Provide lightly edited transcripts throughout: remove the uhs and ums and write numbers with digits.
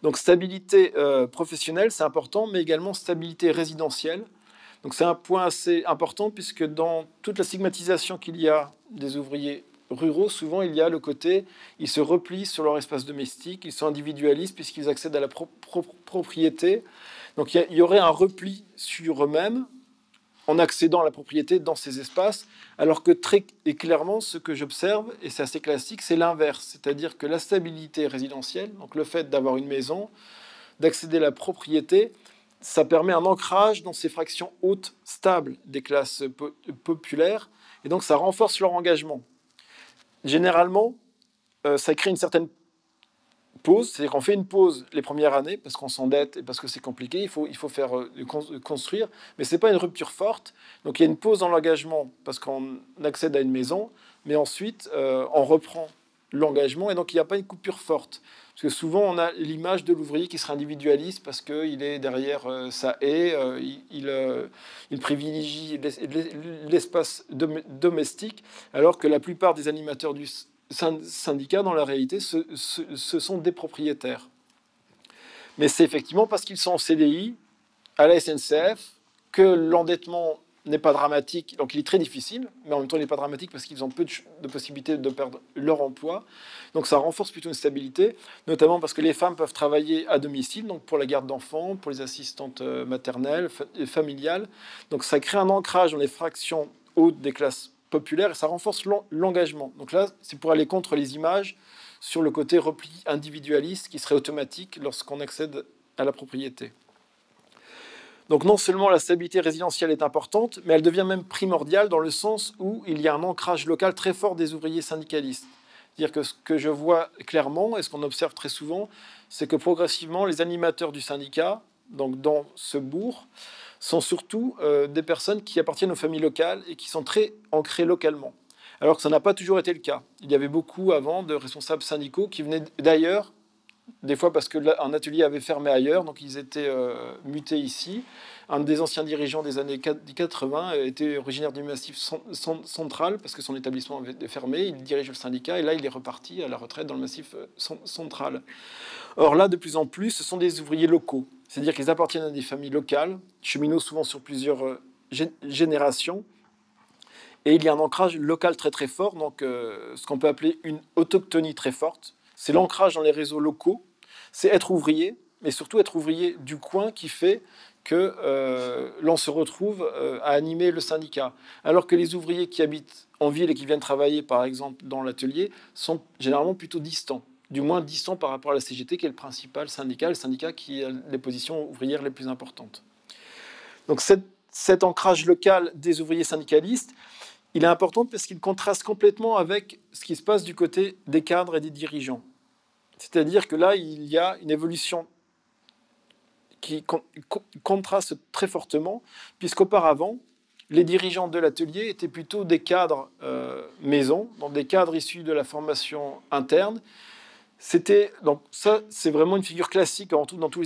Donc stabilité professionnelle, c'est important, mais également stabilité résidentielle. Donc c'est un point assez important puisque dans toute la stigmatisation qu'il y a des ouvriers ruraux, souvent il y a le côté, ils se replient sur leur espace domestique, ils sont individualistes puisqu'ils accèdent à la propriété. Donc il y aurait un repli sur eux-mêmes en accédant à la propriété dans ces espaces, alors que très et clairement, ce que j'observe, et c'est assez classique, c'est l'inverse. C'est-à-dire que la stabilité résidentielle, donc le fait d'avoir une maison, d'accéder à la propriété, ça permet un ancrage dans ces fractions hautes stables des classes populaires, et donc ça renforce leur engagement. Généralement, ça crée une certaine pause, c'est-à-dire qu'on fait une pause les premières années parce qu'on s'endette et parce que c'est compliqué, il faut faire construire, mais ce n'est pas une rupture forte. Donc il y a une pause dans l'engagement parce qu'on accède à une maison, mais ensuite on reprend l'engagement et donc il n'y a pas une coupure forte. Parce que souvent on a l'image de l'ouvrier qui serait individualiste parce qu'il est derrière sa haie, il privilégie l'espace domestique, alors que la plupart des animateurs du syndicats, dans la réalité, ce sont des propriétaires. Mais c'est effectivement parce qu'ils sont en CDI à la SNCF que l'endettement n'est pas dramatique. Donc il est très difficile, mais en même temps il n'est pas dramatique parce qu'ils ont peu de possibilités de perdre leur emploi. Donc ça renforce plutôt une stabilité, notamment parce que les femmes peuvent travailler à domicile, donc pour la garde d'enfants, pour les assistantes maternelles, familiales. Donc ça crée un ancrage dans les fractions hautes des classes populaire et ça renforce l'engagement. Donc là, c'est pour aller contre les images sur le côté repli individualiste qui serait automatique lorsqu'on accède à la propriété. Donc non seulement la stabilité résidentielle est importante, mais elle devient même primordiale dans le sens où il y a un ancrage local très fort des ouvriers syndicalistes. C'est-à-dire que ce que je vois clairement et ce qu'on observe très souvent, c'est que progressivement, les animateurs du syndicat, donc dans ce bourg, sont surtout des personnes qui appartiennent aux familles locales et qui sont très ancrées localement. Alors que ça n'a pas toujours été le cas. Il y avait beaucoup avant de responsables syndicaux qui venaient d'ailleurs, des fois parce qu'un atelier avait fermé ailleurs, donc ils étaient mutés ici. Un des anciens dirigeants des années 80 était originaire du Massif central parce que son établissement avait fermé, il dirige le syndicat et là il est reparti à la retraite dans le Massif central. Or là, de plus en plus, ce sont des ouvriers locaux. C'est-à-dire qu'ils appartiennent à des familles locales, cheminots souvent sur plusieurs générations. Et il y a un ancrage local très très fort, donc ce qu'on peut appeler une autochtonie très forte. C'est l'ancrage dans les réseaux locaux, c'est être ouvrier, mais surtout être ouvrier du coin qui fait que l'on se retrouve à animer le syndicat. Alors que les ouvriers qui habitent en ville et qui viennent travailler, par exemple, dans l'atelier, sont généralement plutôt distants. Du moins distant par rapport à la CGT, qui est le principal syndicat, le syndicat qui a les positions ouvrières les plus importantes. Donc cet ancrage local des ouvriers syndicalistes, il est important parce qu'il contraste complètement avec ce qui se passe du côté des cadres et des dirigeants. C'est-à-dire que là, il y a une évolution qui contraste très fortement, puisqu'auparavant, les dirigeants de l'atelier étaient plutôt des cadres maison, donc des cadres issus de la formation interne. Donc ça, c'est vraiment une figure classique dans tous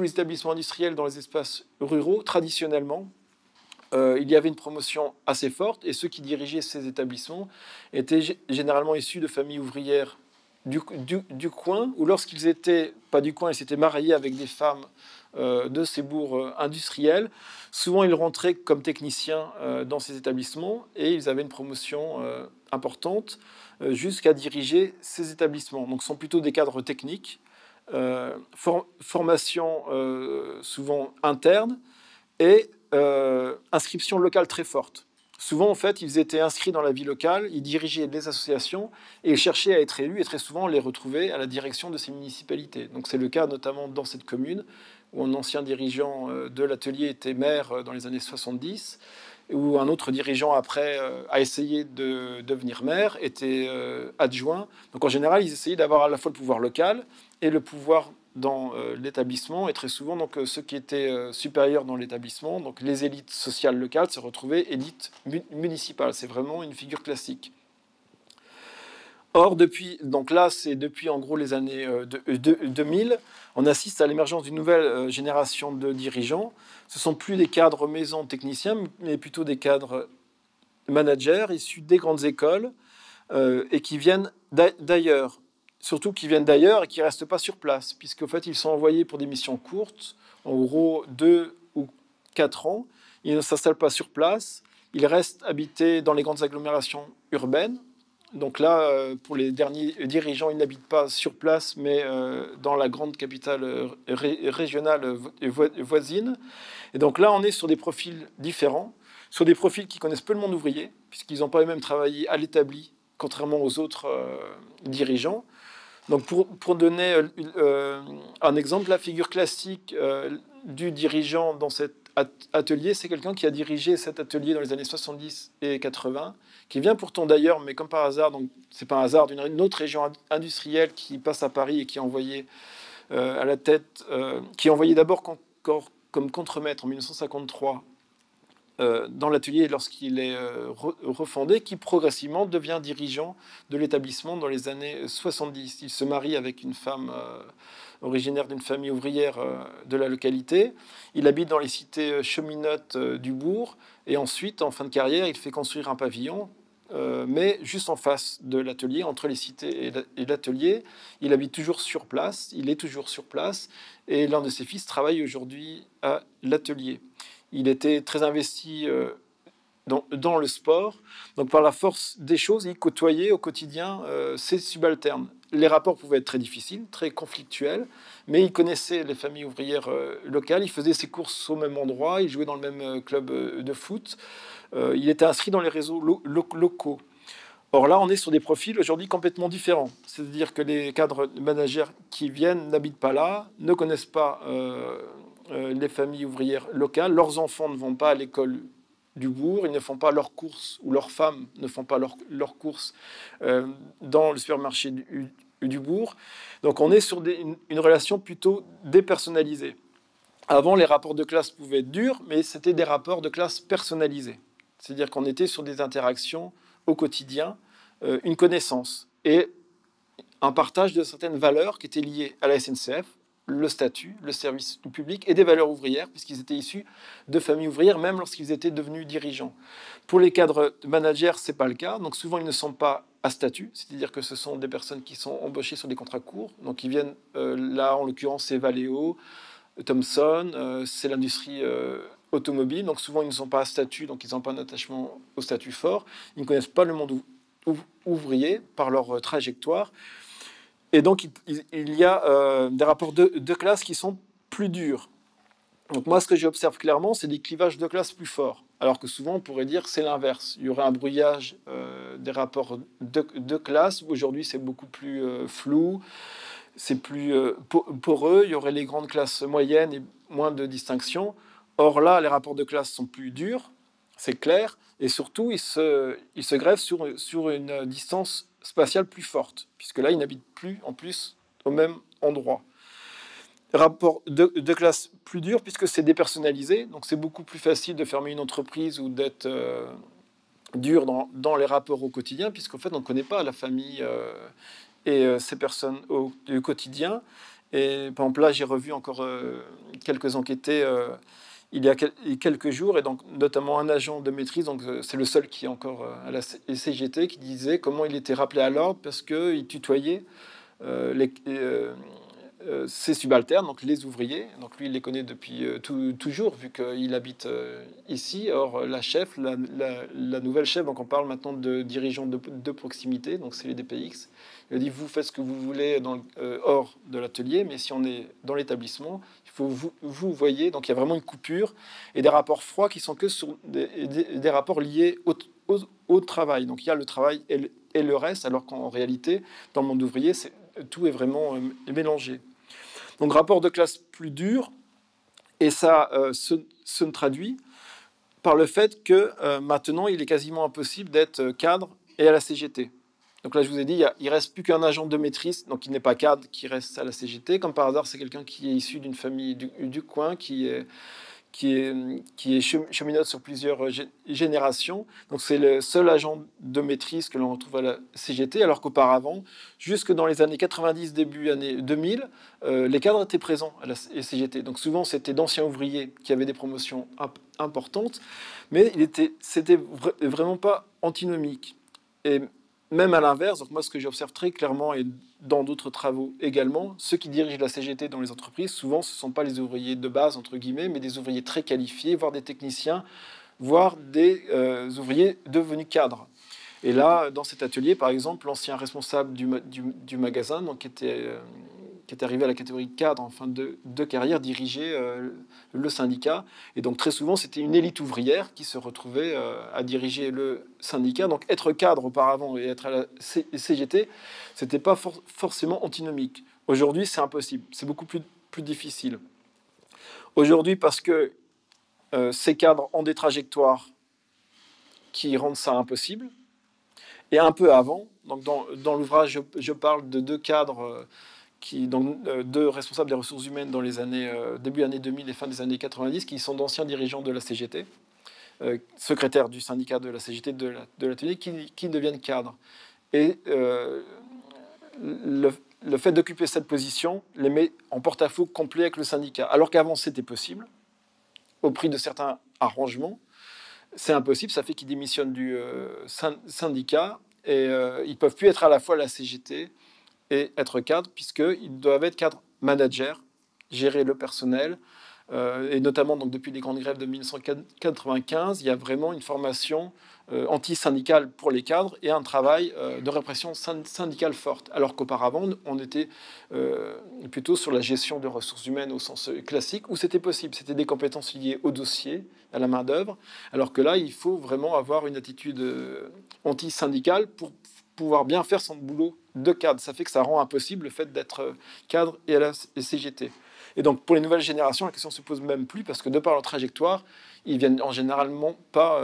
les établissements industriels dans les espaces ruraux. Traditionnellement, il y avait une promotion assez forte et ceux qui dirigeaient ces établissements étaient généralement issus de familles ouvrières du coin, ou lorsqu'ils étaient pas du coin, ils s'étaient mariés avec des femmes de ces bourgs industriels. Souvent, ils rentraient comme techniciens dans ces établissements et ils avaient une promotion importante jusqu'à diriger ces établissements. Donc, ce sont plutôt des cadres techniques, formation souvent interne et inscription locale très forte. Souvent, en fait, ils étaient inscrits dans la vie locale, ils dirigeaient des associations et ils cherchaient à être élus et très souvent, on les retrouvait à la direction de ces municipalités. Donc, c'est le cas notamment dans cette commune où un ancien dirigeant de l'atelier était maire dans les années 70, où un autre dirigeant après a essayé de devenir maire, était adjoint. Donc en général, ils essayaient d'avoir à la fois le pouvoir local et le pouvoir dans l'établissement, et très souvent donc ceux qui étaient supérieurs dans l'établissement, donc les élites sociales locales, se retrouvaient élites municipales. C'est vraiment une figure classique. Or, donc là, c'est depuis en gros les années 2000, on assiste à l'émergence d'une nouvelle génération de dirigeants. Ce ne sont plus des cadres maison techniciens, mais plutôt des cadres managers issus des grandes écoles et qui viennent d'ailleurs. surtout qui viennent d'ailleurs et qui ne restent pas sur place, puisqu'en fait, ils sont envoyés pour des missions courtes, en gros 2 ou 4 ans. Ils ne s'installent pas sur place, ils restent habités dans les grandes agglomérations urbaines. Donc là, pour les derniers dirigeants, ils n'habitent pas sur place, mais dans la grande capitale régionale voisine. Et donc là, on est sur des profils différents, sur des profils qui connaissent peu le monde ouvrier, puisqu'ils n'ont pas eux-mêmes travaillé à l'établi, contrairement aux autres dirigeants. Donc pour donner un exemple, la figure classique du dirigeant dans cet atelier, c'est quelqu'un qui a dirigé cet atelier dans les années 70 et 80, qui vient pourtant d'ailleurs, mais comme par hasard, donc c'est pas un hasard, d'une autre région industrielle qui passe à Paris et qui est envoyé à la tête, qui est envoyé d'abord comme contremaître en 1953 dans l'atelier lorsqu'il est refondé, qui progressivement devient dirigeant de l'établissement dans les années 70. Il se marie avec une femme originaire d'une famille ouvrière de la localité. Il habite dans les cités cheminotes du bourg, et ensuite, en fin de carrière, il fait construire un pavillon, mais juste en face de l'atelier, entre les cités et l'atelier. Il habite toujours sur place, il est toujours sur place, et l'un de ses fils travaille aujourd'hui à l'atelier. Il était très investi dans le sport. Donc, par la force des choses, il côtoyait au quotidien ses subalternes. Les rapports pouvaient être très difficiles, très conflictuels, mais il connaissait les familles ouvrières locales. Il faisait ses courses au même endroit. Il jouait dans le même club de foot. Il était inscrit dans les réseaux locaux. Or là, on est sur des profils aujourd'hui complètement différents. C'est-à-dire que les cadres managers qui viennent n'habitent pas là, ne connaissent pas les familles ouvrières locales. Leurs enfants ne vont pas à l'école du bourg, ils ne font pas leurs courses, ou leurs femmes ne font pas leurs courses dans le supermarché du bourg. Donc on est sur une relation plutôt dépersonnalisée. Avant, les rapports de classe pouvaient être durs, mais c'était des rapports de classe personnalisés. C'est-à-dire qu'on était sur des interactions au quotidien, une connaissance et un partage de certaines valeurs qui étaient liées à la SNCF, le statut, le service public et des valeurs ouvrières, puisqu'ils étaient issus de familles ouvrières, même lorsqu'ils étaient devenus dirigeants. Pour les cadres managers, ce n'est pas le cas. Donc souvent, ils ne sont pas à statut, c'est-à-dire que ce sont des personnes qui sont embauchées sur des contrats courts. Donc ils viennent, là, en l'occurrence, c'est Valeo, Thomson, c'est l'industrie automobile. Donc souvent, ils ne sont pas à statut, donc ils n'ont pas un attachement au statut fort. Ils ne connaissent pas le monde ouvrier par leur trajectoire. Et donc, il y a des rapports de classe qui sont plus durs. Donc moi, ce que j'observe clairement, c'est des clivages de classe plus forts. Alors que souvent, on pourrait dire que c'est l'inverse. Il y aurait un brouillage des rapports de classe. Aujourd'hui, c'est beaucoup plus flou, c'est plus poreux. Il y aurait les grandes classes moyennes et moins de distinctions. Or là, les rapports de classe sont plus durs, c'est clair. Et surtout, ils se grèvent sur une distance spatiale plus forte, puisque là, ils n'habitent plus, en plus, au même endroit. Rapport de classe plus dur, puisque c'est dépersonnalisé, donc c'est beaucoup plus facile de fermer une entreprise ou d'être dur dans les rapports au quotidien, puisqu'en fait, on ne connaît pas la famille et ces personnes au quotidien. Et par exemple, là, j'ai revu encore quelques enquêtés il y a quelques jours, et donc notamment un agent de maîtrise, donc c'est le seul qui est encore à la CGT, qui disait comment il était rappelé à l'ordre parce qu'il tutoyait ses subalternes, donc les ouvriers. Donc lui, il les connaît depuis toujours, vu qu'il habite ici. Or, la chef, la nouvelle chef, donc on parle maintenant de dirigeants de proximité, donc c'est les DPX. Il a dit, vous faites ce que vous voulez hors de l'atelier, mais si on est dans l'établissement, il faut vous voyez. Donc il y a vraiment une coupure et des rapports froids qui sont que sur des rapports liés au travail. Donc il y a le travail et le reste, alors qu'en réalité, dans le monde ouvrier, tout est vraiment mélangé. Donc rapport de classe plus dur, et ça se traduit par le fait que maintenant, il est quasiment impossible d'être cadre et à la CGT. Donc là, je vous ai dit, il ne reste plus qu'un agent de maîtrise, donc il n'est pas cadre, qui reste à la CGT. Comme par hasard, c'est quelqu'un qui est issu d'une famille du coin, qui est cheminote sur plusieurs générations. Donc c'est le seul agent de maîtrise que l'on retrouve à la CGT, alors qu'auparavant, jusque dans les années 90, début années 2000, les cadres étaient présents à la CGT. Donc souvent, c'était d'anciens ouvriers qui avaient des promotions importantes, mais c'était vraiment pas antinomique. Et même à l'inverse, donc moi ce que j'observe très clairement et dans d'autres travaux également, ceux qui dirigent la CGT dans les entreprises, souvent ce ne sont pas les ouvriers de base, entre guillemets, mais des ouvriers très qualifiés, voire des techniciens, voire des ouvriers devenus cadres. Et là, dans cet atelier, par exemple, l'ancien responsable du magasin, donc, qui était arrivé à la catégorie cadre en fin de carrière, dirigeait le syndicat. Et donc très souvent, c'était une élite ouvrière qui se retrouvait à diriger le syndicat. Donc être cadre auparavant et être à la CGT, ce n'était pas forcément antinomique. Aujourd'hui, c'est impossible. C'est beaucoup plus difficile. Aujourd'hui, parce que ces cadres ont des trajectoires qui rendent ça impossible. Et un peu avant, donc dans l'ouvrage, je parle de deux cadres, deux responsables des ressources humaines dans les années, début années 2000 et fin des années 90, qui sont d'anciens dirigeants de la CGT, secrétaires du syndicat de la CGT de l'atelier, qui deviennent cadres. Et le fait d'occuper cette position les met en porte-à-faux complet avec le syndicat. Alors qu'avant, c'était possible, au prix de certains arrangements. C'est impossible, ça fait qu'ils démissionnent du syndicat et ils ne peuvent plus être à la fois la CGT et être cadres, puisqu'ils doivent être cadres managers, gérer le personnel. Et notamment donc, depuis les grandes grèves de 1995, il y a vraiment une formation anti-syndicale pour les cadres et un travail de répression syndicale forte. Alors qu'auparavant, on était plutôt sur la gestion de ressources humaines au sens classique, où c'était possible. C'était des compétences liées au dossier, à la main-d'œuvre. Alors que là, il faut vraiment avoir une attitude anti-syndicale pour pouvoir bien faire son boulot de cadre. Ça fait que ça rend impossible le fait d'être cadre et à la CGT. Et donc, pour les nouvelles générations, la question ne se pose même plus parce que, de par leur trajectoire, ils viennent en généralement pas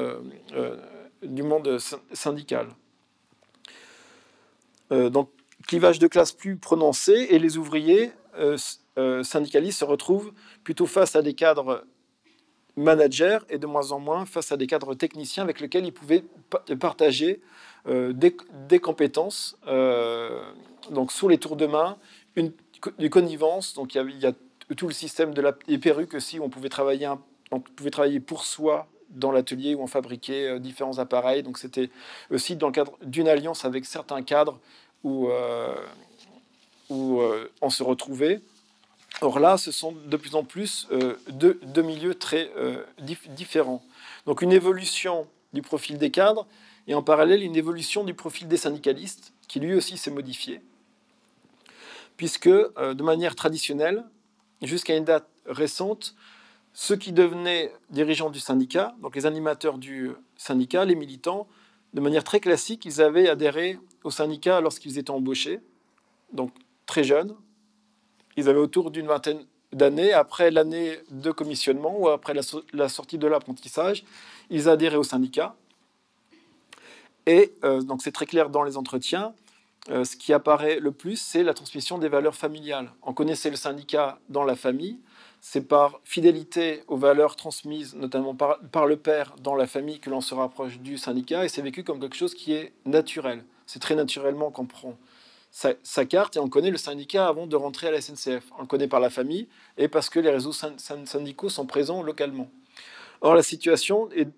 du monde syndical. Donc, clivage de classe plus prononcé et les ouvriers syndicalistes se retrouvent plutôt face à des cadres managers et de moins en moins face à des cadres techniciens avec lesquels ils pouvaient partager des compétences. Donc, sous les tours de main, une connivence. Donc, il y a tout le système des perruques aussi, où on pouvait travailler pour soi dans l'atelier où on fabriquait différents appareils. Donc c'était aussi dans le cadre d'une alliance avec certains cadres où on se retrouvait. Or là, ce sont de plus en plus deux milieux très différents. Donc une évolution du profil des cadres et en parallèle une évolution du profil des syndicalistes qui lui aussi s'est modifié, puisque de manière traditionnelle, jusqu'à une date récente, ceux qui devenaient dirigeants du syndicat, donc les animateurs du syndicat, les militants, de manière très classique, ils avaient adhéré au syndicat lorsqu'ils étaient embauchés, donc très jeunes. Ils avaient autour d'une vingtaine d'années. Après l'année de commissionnement ou après la sortie de l'apprentissage, ils adhéraient au syndicat. Et donc c'est très clair dans les entretiens. Ce qui apparaît le plus, c'est la transmission des valeurs familiales. On connaissait le syndicat dans la famille. C'est par fidélité aux valeurs transmises, notamment par le père dans la famille, que l'on se rapproche du syndicat. Et c'est vécu comme quelque chose qui est naturel. C'est très naturellement qu'on prend sa carte et on connaît le syndicat avant de rentrer à la SNCF. On le connaît par la famille et parce que les réseaux syndicaux sont présents localement. Or, la situation est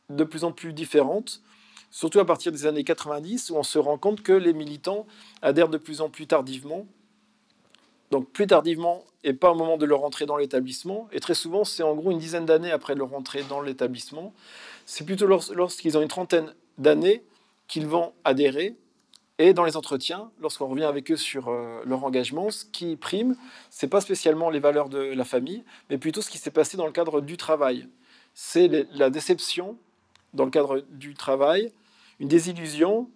de plus en plus différente, surtout à partir des années 90, où on se rend compte que les militants adhèrent de plus en plus tardivement. Donc plus tardivement et pas au moment de leur entrée dans l'établissement. Et très souvent, c'est en gros une dizaine d'années après leur entrée dans l'établissement. C'est plutôt lorsqu'ils ont une trentaine d'années qu'ils vont adhérer. Et dans les entretiens, lorsqu'on revient avec eux sur leur engagement, ce qui prime, ce n'est pas spécialement les valeurs de la famille, mais plutôt ce qui s'est passé dans le cadre du travail. C'est la déception dans le cadre du travail, une désillusion,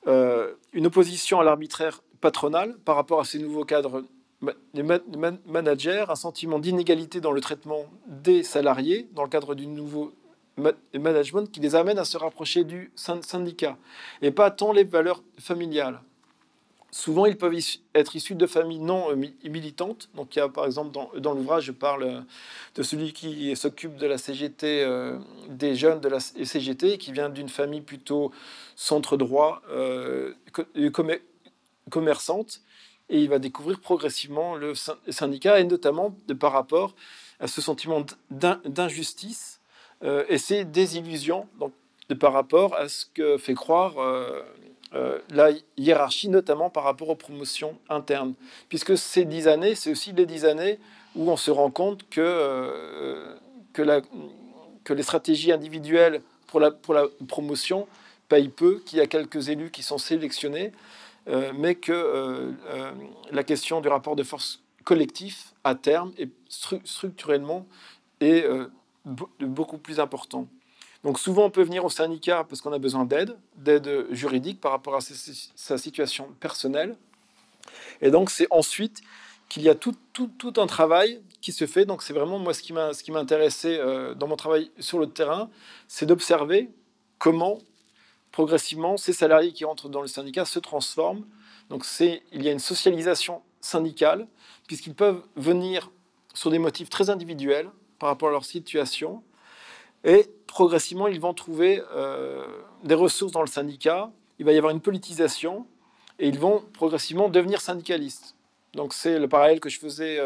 une opposition à l'arbitraire patronal par rapport à ces nouveaux cadres managers, un sentiment d'inégalité dans le traitement des salariés dans le cadre du nouveau management qui les amène à se rapprocher du syndicat. Et pas tant les valeurs familiales. Souvent, ils peuvent être issus de familles non militantes. Donc, il y a, par exemple, dans l'ouvrage, je parle de celui qui s'occupe de la CGT, des jeunes de la CGT, qui vient d'une famille plutôt centre-droit, commerçante, et il va découvrir progressivement le syndicat, et notamment par rapport à ce sentiment d'injustice et ces désillusions, donc, par rapport à ce que fait croire la hiérarchie, notamment par rapport aux promotions internes. Puisque ces 10 années, c'est aussi les 10 années où on se rend compte que les stratégies individuelles pour la promotion payent peu, qu'il y a quelques élus qui sont sélectionnés, mais que la question du rapport de force collectif, à terme, et structurellement, est beaucoup plus important. Donc souvent, on peut venir au syndicat parce qu'on a besoin d'aide juridique par rapport à sa situation personnelle. Et donc, c'est ensuite qu'il y a tout un travail qui se fait. Donc, c'est vraiment, moi, ce qui m'a intéressé dans mon travail sur le terrain, c'est d'observer comment, progressivement, ces salariés qui rentrent dans le syndicat se transforment. Donc, il y a une socialisation syndicale, puisqu'ils peuvent venir sur des motifs très individuels par rapport à leur situation. Et progressivement, ils vont trouver des ressources dans le syndicat. Il va y avoir une politisation et ils vont progressivement devenir syndicalistes. Donc c'est le parallèle que je faisais.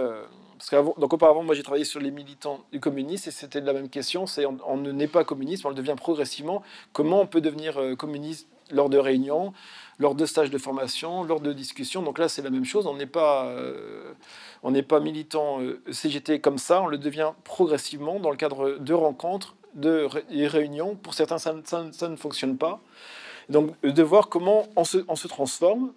Donc auparavant, moi j'ai travaillé sur les militants du communisme et c'était la même question. C'est on ne naît pas communiste, on le devient progressivement. Comment on peut devenir communiste lors de réunions, lors de stages de formation, lors de discussions. Donc là, c'est la même chose. On n'est pas militant CGT comme ça. On le devient progressivement dans le cadre de rencontres, de réunions. Pour certains, ça ne fonctionne pas. Donc, de voir comment on se transforme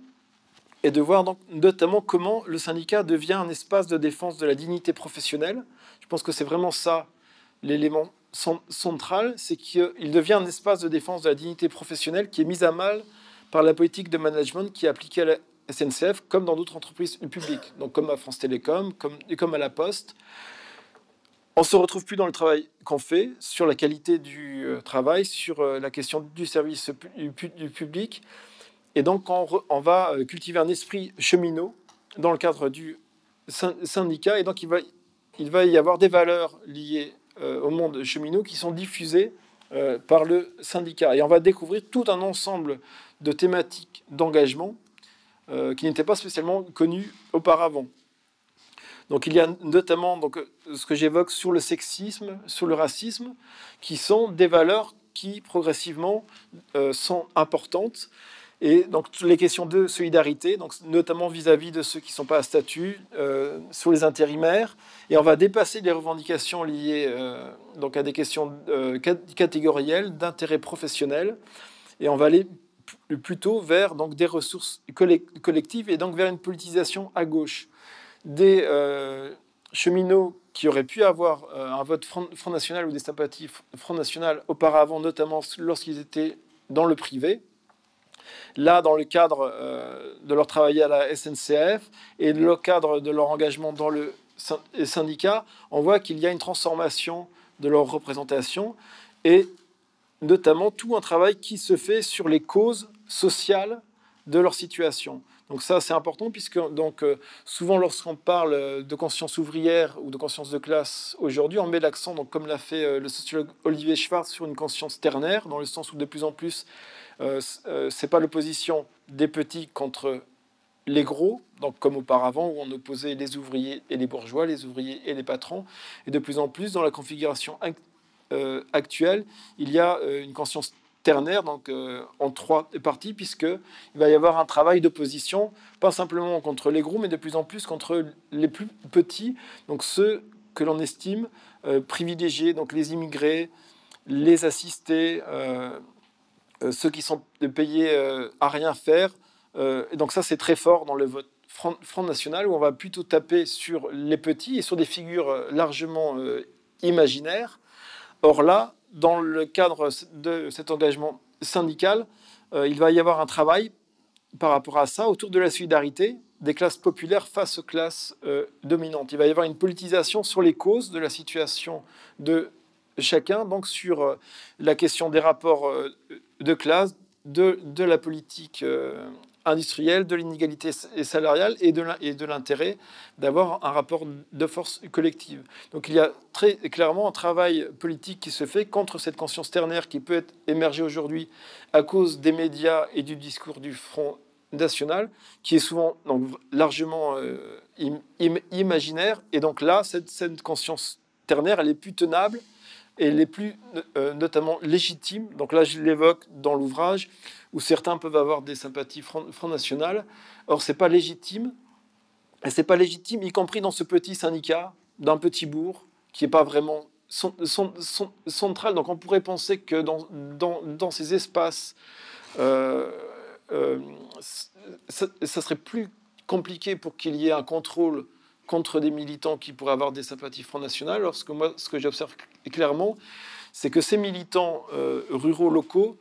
et de voir donc, notamment comment le syndicat devient un espace de défense de la dignité professionnelle. Je pense que c'est vraiment ça l'élément central, c'est qu'il devient un espace de défense de la dignité professionnelle qui est mise à mal par la politique de management qui est appliquée à la SNCF comme dans d'autres entreprises publiques, donc comme à France Télécom, comme à la Poste. On ne se retrouve plus dans le travail qu'on fait, sur la qualité du travail, sur la question du service du public. Et donc, on va cultiver un esprit cheminot dans le cadre du syndicat. Et donc, il va y avoir des valeurs liées au monde cheminot qui sont diffusées par le syndicat. Et on va découvrir tout un ensemble de thématiques d'engagement qui n'étaient pas spécialement connues auparavant. Donc il y a notamment ce que j'évoque sur le sexisme, sur le racisme, qui sont des valeurs qui progressivement sont importantes. Et donc les questions de solidarité, donc, notamment vis-à-vis de ceux qui ne sont pas à statut, sur les intérimaires. Et on va dépasser les revendications liées donc à des questions catégorielles, d'intérêt professionnel. Et on va aller plutôt vers donc, des ressources collectives et donc vers une politisation à gauche. Des cheminots qui auraient pu avoir un vote Front National ou des sympathies Front National auparavant, notamment lorsqu'ils étaient dans le privé. Là, dans le cadre de leur travail à la SNCF et dans le cadre de leur engagement dans le syndicat, on voit qu'il y a une transformation de leur représentation et notamment tout un travail qui se fait sur les causes sociales de leur situation. Donc ça, c'est important puisque souvent, lorsqu'on parle de conscience ouvrière ou de conscience de classe aujourd'hui, on met l'accent, donc, comme l'a fait le sociologue Olivier Schwartz, sur une conscience ternaire, dans le sens où de plus en plus, c'est pas l'opposition des petits contre les gros, donc comme auparavant où on opposait les ouvriers et les bourgeois, les ouvriers et les patrons, et de plus en plus dans la configuration actuelle, il y a une conscience ternaire, donc en trois parties, puisqu'il va y avoir un travail d'opposition, pas simplement contre les gros, mais de plus en plus contre les plus petits, donc ceux que l'on estime privilégiés, donc les immigrés, les assistés, ceux qui sont payés à rien faire. Et donc ça, c'est très fort dans le vote Front National, où on va plutôt taper sur les petits et sur des figures largement imaginaires. Or là, dans le cadre de cet engagement syndical, il va y avoir un travail par rapport à ça, autour de la solidarité des classes populaires face aux classes dominantes. Il va y avoir une politisation sur les causes de la situation de chacun, donc sur la question des rapports de classe, de la politique industrielle, de l'inégalité salariale et de l'intérêt d'avoir un rapport de force collective. Donc il y a très clairement un travail politique qui se fait contre cette conscience ternaire qui peut être émergée aujourd'hui à cause des médias et du discours du Front National, qui est souvent donc, largement imaginaire. Et donc là, cette conscience ternaire, elle est plus tenable et elle est plus notamment légitime. Donc là, je l'évoque dans l'ouvrage, où certains peuvent avoir des sympathies Front National. Or, c'est pas légitime. Et c'est pas légitime, y compris dans ce petit syndicat d'un petit bourg qui n'est pas vraiment central. Donc, on pourrait penser que dans ces espaces, ça serait plus compliqué pour qu'il y ait un contrôle contre des militants qui pourraient avoir des sympathies Front National. Alors, ce que j'observe clairement, c'est que ces militants ruraux locaux,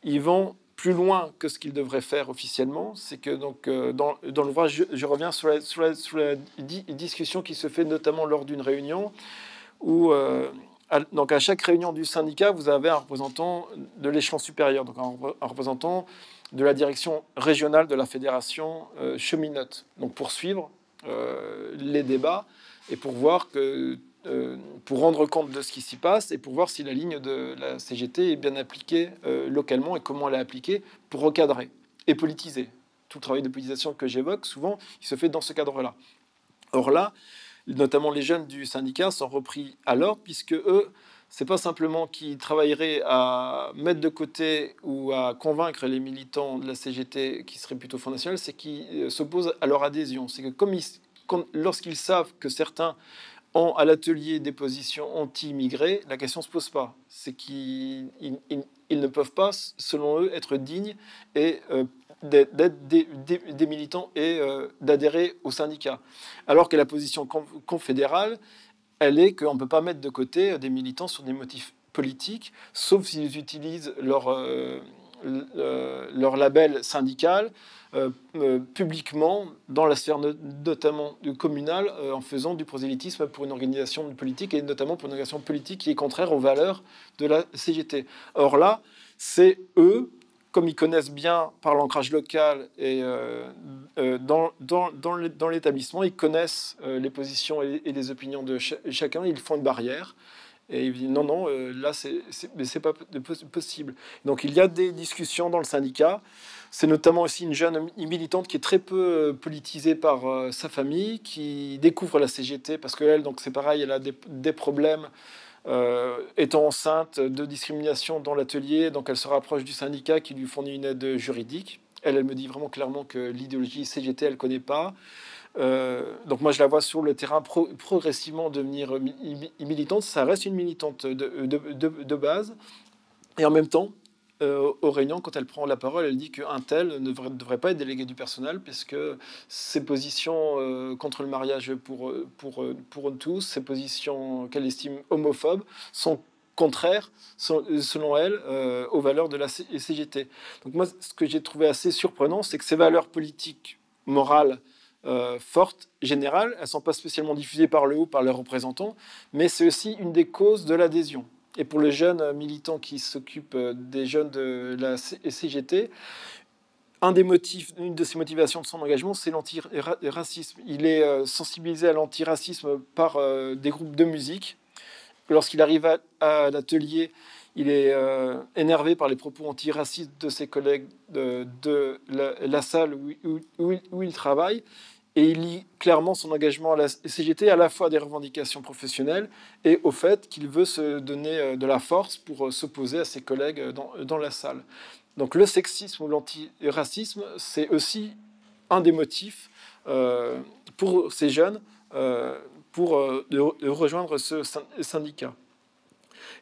ils vont plus loin que ce qu'ils devraient faire officiellement. C'est que donc, dans l'ouvrage, je reviens sur la discussion qui se fait notamment lors d'une réunion où, donc à chaque réunion du syndicat, vous avez un représentant de l'échelon supérieur, donc un représentant de la direction régionale de la fédération cheminote, donc pour suivre les débats et pour voir que pour rendre compte de ce qui s'y passe et pour voir si la ligne de la CGT est bien appliquée localement et comment elle est appliquée pour recadrer et politiser. Tout le travail de politisation que j'évoque, souvent, il se fait dans ce cadre-là. Or là, notamment les jeunes du syndicat sont repris à l'ordre, puisque eux, c'est pas simplement qu'ils travailleraient à mettre de côté ou à convaincre les militants de la CGT qui seraient plutôt Front National, c'est qu'ils s'opposent à leur adhésion. C'est que lorsqu'ils savent que certains ont à l'atelier des positions anti-immigrés, la question ne se pose pas. C'est qu'ils ne peuvent pas, selon eux, être dignes et d'être des militants et d'adhérer au syndicat. Alors que la position confédérale, elle est qu'on ne peut pas mettre de côté des militants sur des motifs politiques, sauf s'ils utilisent leur label syndical publiquement dans la sphère notamment communale en faisant du prosélytisme pour une organisation politique et notamment pour une organisation politique qui est contraire aux valeurs de la CGT. Or là, c'est eux, comme ils connaissent bien par l'ancrage local et dans l'établissement, ils connaissent les positions et les opinions de chacun, ils font une barrière. Et il dit non, là, c'est pas possible. Donc, il y a des discussions dans le syndicat. C'est notamment aussi une jeune militante qui est très peu politisée par sa famille, qui découvre la CGT, parce qu'elle, donc c'est pareil, elle a des problèmes étant enceinte de discrimination dans l'atelier. Donc, elle se rapproche du syndicat qui lui fournit une aide juridique. Elle me dit vraiment clairement que l'idéologie CGT, elle ne connaît pas. Donc moi je la vois sur le terrain progressivement devenir militante. Ça reste une militante de base. Et en même temps, aux réunions, quand elle prend la parole, elle dit qu'un tel ne devrait pas être délégué du personnel, puisque ses positions contre le mariage pour tous, ses positions qu'elle estime homophobes, sont contraires, selon elle, aux valeurs de la CGT. Donc moi, ce que j'ai trouvé assez surprenant, c'est que ces valeurs politiques, morales, fortes, générales, elles ne sont pas spécialement diffusées par le haut, par leurs représentants, mais c'est aussi une des causes de l'adhésion. Et pour les jeunes militants qui s'occupent des jeunes de la CGT, une de ses motivations de son engagement, c'est l'antiracisme. Il est sensibilisé à l'antiracisme par des groupes de musique. Lorsqu'il arrive à l'atelier, il est énervé par les propos antiracistes de ses collègues de la salle où il travaille. Et il lie clairement son engagement à la CGT à la fois des revendications professionnelles et au fait qu'il veut se donner de la force pour s'opposer à ses collègues dans la salle. Donc le sexisme ou l'antiracisme, c'est aussi un des motifs pour ces jeunes de rejoindre ce syndicat.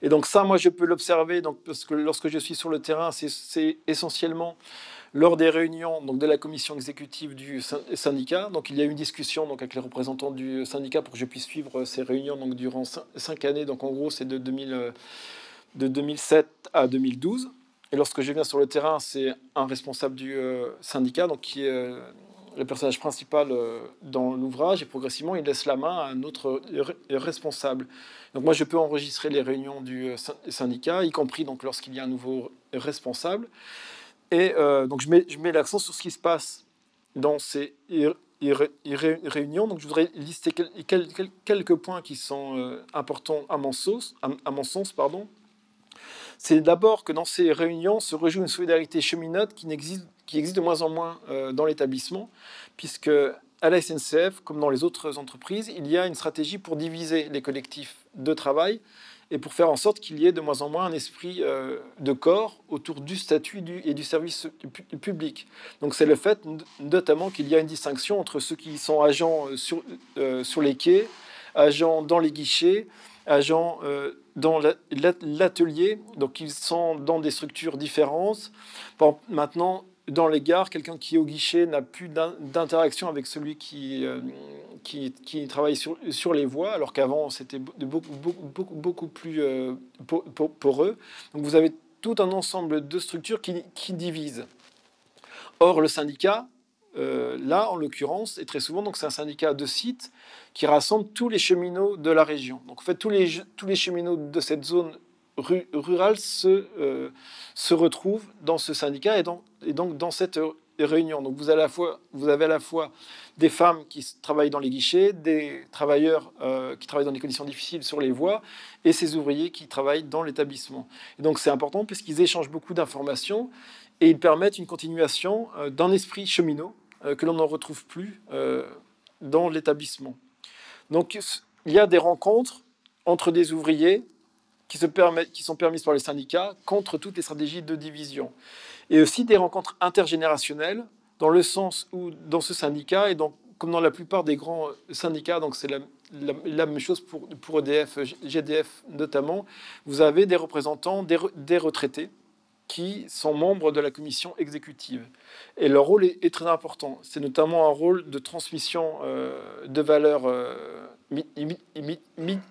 Et donc ça, moi, je peux l'observer parce que lorsque je suis sur le terrain, c'est essentiellement lors des réunions donc, de la commission exécutive du syndicat. Donc il y a eu une discussion donc, avec les représentants du syndicat pour que je puisse suivre ces réunions donc, durant 5 années. Donc en gros, c'est de 2007 à 2012. Et lorsque je viens sur le terrain, c'est un responsable du syndicat donc, qui est le personnage principal dans l'ouvrage, et progressivement, il laisse la main à un autre responsable. Donc moi, je peux enregistrer les réunions du syndicat, y compris donc, lorsqu'il y a un nouveau responsable. Et donc je mets l'accent sur ce qui se passe dans ces réunions. Donc je voudrais lister quelques points qui sont importants à mon sens. C'est d'abord que dans ces réunions se rejoue une solidarité cheminote qui existe de moins en moins dans l'établissement, puisque à la SNCF, comme dans les autres entreprises, il y a une stratégie pour diviser les collectifs de travail et pour faire en sorte qu'il y ait de moins en moins un esprit de corps autour du statut et du service public. Donc c'est le fait notamment qu'il y a une distinction entre ceux qui sont agents sur les quais, agents dans les guichets, agents dans l'atelier, donc ils sont dans des structures différentes. Bon, maintenant, dans les gares, quelqu'un qui est au guichet n'a plus d'interaction avec celui qui travaille sur les voies, alors qu'avant c'était beaucoup plus poreux. Donc vous avez tout un ensemble de structures qui divisent. Or, le syndicat, là, en l'occurrence, et très souvent, donc c'est un syndicat de site qui rassemble tous les cheminots de la région. Donc, en fait, tous les cheminots de cette zone rurale se retrouvent dans ce syndicat et donc dans cette réunion. Donc, vous avez à la fois des femmes qui travaillent dans les guichets, des travailleurs qui travaillent dans des conditions difficiles sur les voies, et ces ouvriers qui travaillent dans l'établissement. Et donc, c'est important puisqu'ils échangent beaucoup d'informations et ils permettent une continuation d'un esprit cheminot que l'on n'en retrouve plus dans l'établissement. Donc, il y a des rencontres entre des ouvriers qui sont permises par les syndicats contre toutes les stratégies de division. Et aussi des rencontres intergénérationnelles, dans le sens où, dans ce syndicat, et donc, comme dans la plupart des grands syndicats, donc c'est la même chose pour EDF, GDF notamment, vous avez des représentants des retraités qui sont membres de la commission exécutive. Et leur rôle est très important. C'est notamment un rôle de transmission de valeurs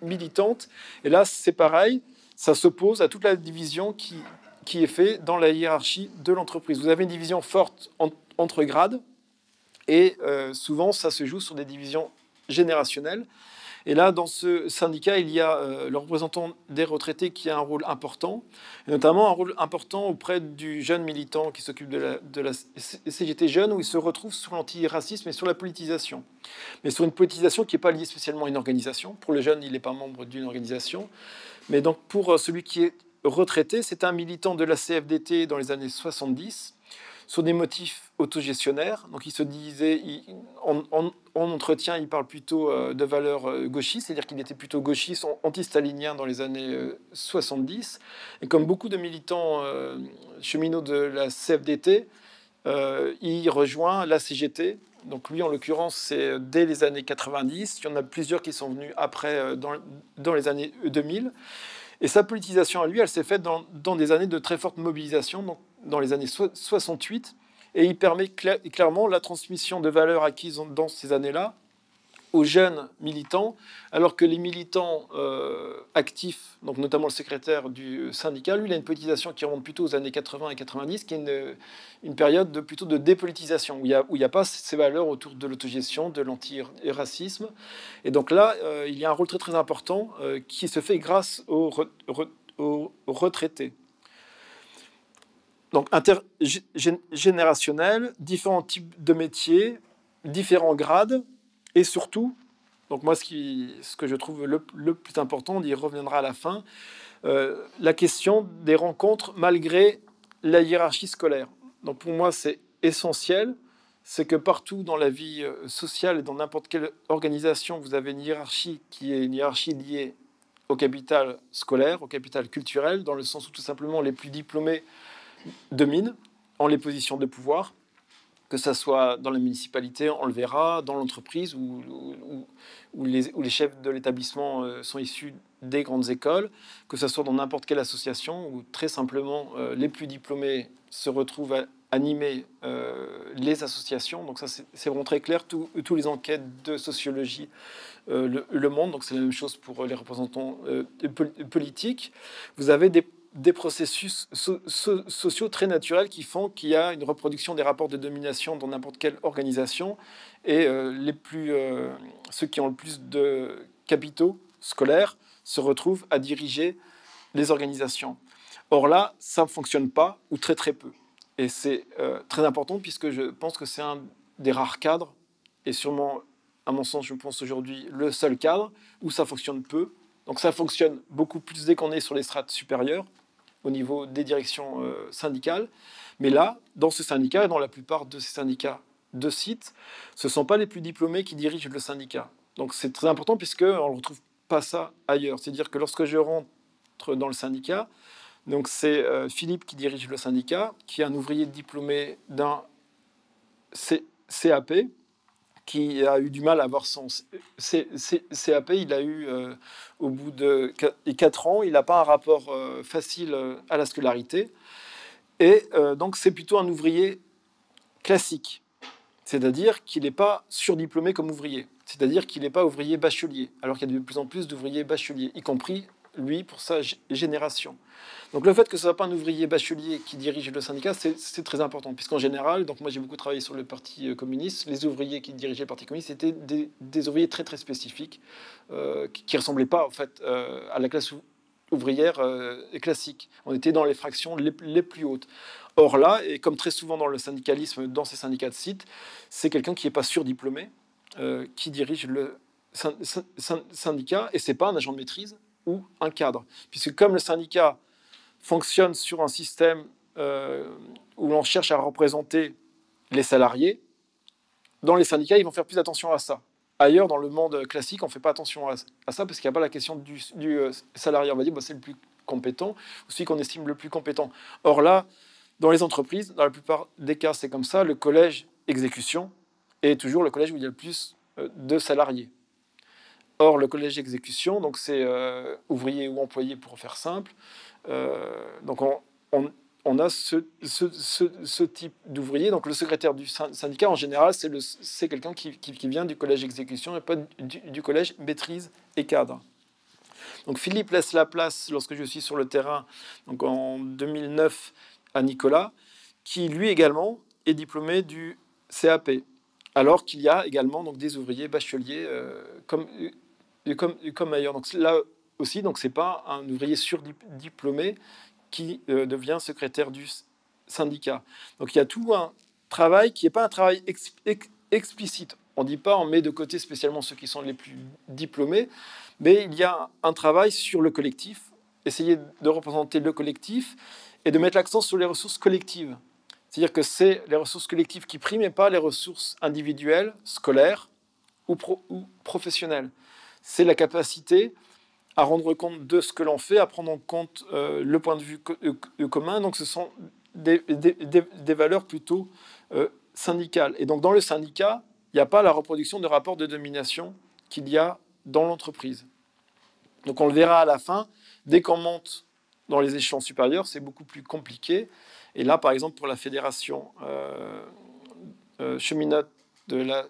militantes. Et là, c'est pareil, ça s'oppose à toute la division qui est faite dans la hiérarchie de l'entreprise. Vous avez une division forte entre grades, et souvent, ça se joue sur des divisions générationnelles. Et là, dans ce syndicat, il y a le représentant des retraités qui a un rôle important, et notamment un rôle important auprès du jeune militant qui s'occupe de la CGT Jeune, où il se retrouve sur l'antiracisme et sur la politisation. Mais sur une politisation qui n'est pas liée spécialement à une organisation. Pour le jeune, il n'est pas membre d'une organisation. Mais donc pour celui qui est retraité, c'est un militant de la CFDT dans les années 70, sur des motifs autogestionnaires. Donc il se disait, en entretien, il parle plutôt de valeurs gauchistes, c'est-à-dire qu'il était plutôt gauchiste, anti-stalinien dans les années 70. Et comme beaucoup de militants cheminots de la CFDT, il rejoint la CGT. Donc lui, en l'occurrence, c'est dès les années 90. Il y en a plusieurs qui sont venus après, dans les années 2000. Et sa politisation à lui, elle s'est faite dans des années de très forte mobilisation, donc dans les années 68, et il permet clairement la transmission de valeurs acquises dans ces années-là aux jeunes militants, alors que les militants actifs, donc notamment le secrétaire du syndicat, lui, il a une politisation qui remonte plutôt aux années 80 et 90, qui est une période plutôt de dépolitisation, où il n'y a pas ces valeurs autour de l'autogestion, de l'antiracisme. Et donc là, il y a un rôle très très important qui se fait grâce aux retraités. Donc intergénérationnel, différents types de métiers, différents grades, et surtout, donc moi ce que je trouve le plus important, on y reviendra à la fin, la question des rencontres malgré la hiérarchie scolaire. Donc pour moi c'est essentiel, c'est que partout dans la vie sociale et dans n'importe quelle organisation, vous avez une hiérarchie qui est une hiérarchie liée au capital scolaire, au capital culturel, dans le sens où tout simplement les plus diplômés dominent en les positions de pouvoir, que ce soit dans la municipalité, on le verra, dans l'entreprise où les chefs de l'établissement sont issus des grandes écoles, que ce soit dans n'importe quelle association où très simplement les plus diplômés se retrouvent à animer les associations. Donc ça, c'est vraiment très clair. Tous les enquêtes de sociologie le montrent. Donc c'est la même chose pour les représentants politiques. Vous avez des processus sociaux très naturels qui font qu'il y a une reproduction des rapports de domination dans n'importe quelle organisation, et ceux qui ont le plus de capitaux scolaires se retrouvent à diriger les organisations. Or là, ça ne fonctionne pas, ou très très peu. Et c'est très important, puisque je pense que c'est un des rares cadres, et sûrement, à mon sens, je pense aujourd'hui, le seul cadre où ça fonctionne peu. Donc ça fonctionne beaucoup plus dès qu'on est sur les strates supérieures, au niveau des directions syndicales. Mais là, dans ce syndicat et dans la plupart de ces syndicats de sites, ce ne sont pas les plus diplômés qui dirigent le syndicat. Donc c'est très important, puisqu'on ne retrouve pas ça ailleurs. C'est-à-dire que lorsque je rentre dans le syndicat. Donc c'est Philippe qui dirige le syndicat, qui est un ouvrier diplômé d'un CAP, qui a eu du mal à avoir son CAP. Il a eu, au bout de 4 ans, il n'a pas un rapport facile à la scolarité. Et donc c'est plutôt un ouvrier classique. C'est-à-dire qu'il n'est pas surdiplômé comme ouvrier. C'est-à-dire qu'il n'est pas ouvrier bachelier, alors qu'il y a de plus en plus d'ouvriers bacheliers, y compris lui pour sa génération. Donc le fait que ce ne soit pas un ouvrier bachelier qui dirige le syndicat, c'est très important, puisqu'en général, donc moi j'ai beaucoup travaillé sur le Parti communiste, les ouvriers qui dirigeaient le Parti communiste étaient des ouvriers très très spécifiques, qui ne ressemblaient pas en fait à la classe ouvrière classique. On était dans les fractions les plus hautes. Or là, et comme très souvent dans le syndicalisme, dans ces syndicats de site, c'est quelqu'un qui n'est pas surdiplômé, qui dirige le syndicat, et ce n'est pas un agent de maîtrise ou un cadre. Puisque comme le syndicat fonctionne sur un système où l'on cherche à représenter les salariés, dans les syndicats, ils vont faire plus attention à ça. Ailleurs, dans le monde classique, on ne fait pas attention à ça parce qu'il n'y a pas la question du salarié. On va dire bah, c'est le plus compétent, ou celui qu'on estime le plus compétent. Or là, dans les entreprises, dans la plupart des cas, c'est comme ça. Le collège exécution est toujours le collège où il y a le plus de salariés. Or, le collège exécution, donc c'est ouvrier ou employé pour faire simple. Donc on a ce type d'ouvrier. Donc le secrétaire du syndicat, en général, c'est quelqu'un qui vient du collège exécution et pas du collège maîtrise et cadre. Donc Philippe laisse la place, lorsque je suis sur le terrain, donc en 2009, à Nicolas, qui lui également est diplômé du CAP, alors qu'il y a également donc, des ouvriers bacheliers comme ailleurs. Donc là aussi, donc c'est pas un ouvrier surdiplômé qui devient secrétaire du syndicat. Donc il y a tout un travail qui n'est pas un travail explicite. On ne dit pas on met de côté spécialement ceux qui sont les plus diplômés, mais il y a un travail sur le collectif, essayer de représenter le collectif et de mettre l'accent sur les ressources collectives. C'est-à-dire que c'est les ressources collectives qui priment et pas les ressources individuelles, scolaires ou professionnelles. C'est la capacité à rendre compte de ce que l'on fait, à prendre en compte le point de vue commun. Donc ce sont des valeurs plutôt syndicales. Et donc dans le syndicat, il n'y a pas la reproduction de rapports de domination qu'il y a dans l'entreprise. Donc on le verra à la fin, dès qu'on monte dans les échelons supérieurs, c'est beaucoup plus compliqué. Et là, par exemple, pour la fédération cheminote de la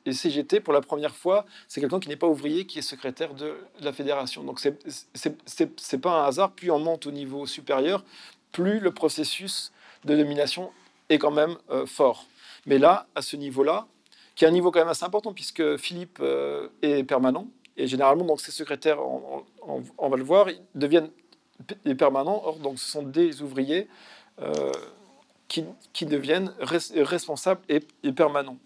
CGT, pour la première fois, c'est quelqu'un qui n'est pas ouvrier, qui est secrétaire de la fédération. Donc c'est pas un hasard. Plus on monte au niveau supérieur, plus le processus de domination est quand même fort. Mais là, à ce niveau-là, qui est un niveau quand même assez important, puisque Philippe est permanent, et généralement, donc, ces secrétaires, on va le voir, ils deviennent permanents. Or, donc, ce sont des ouvriers qui deviennent responsables et permanents.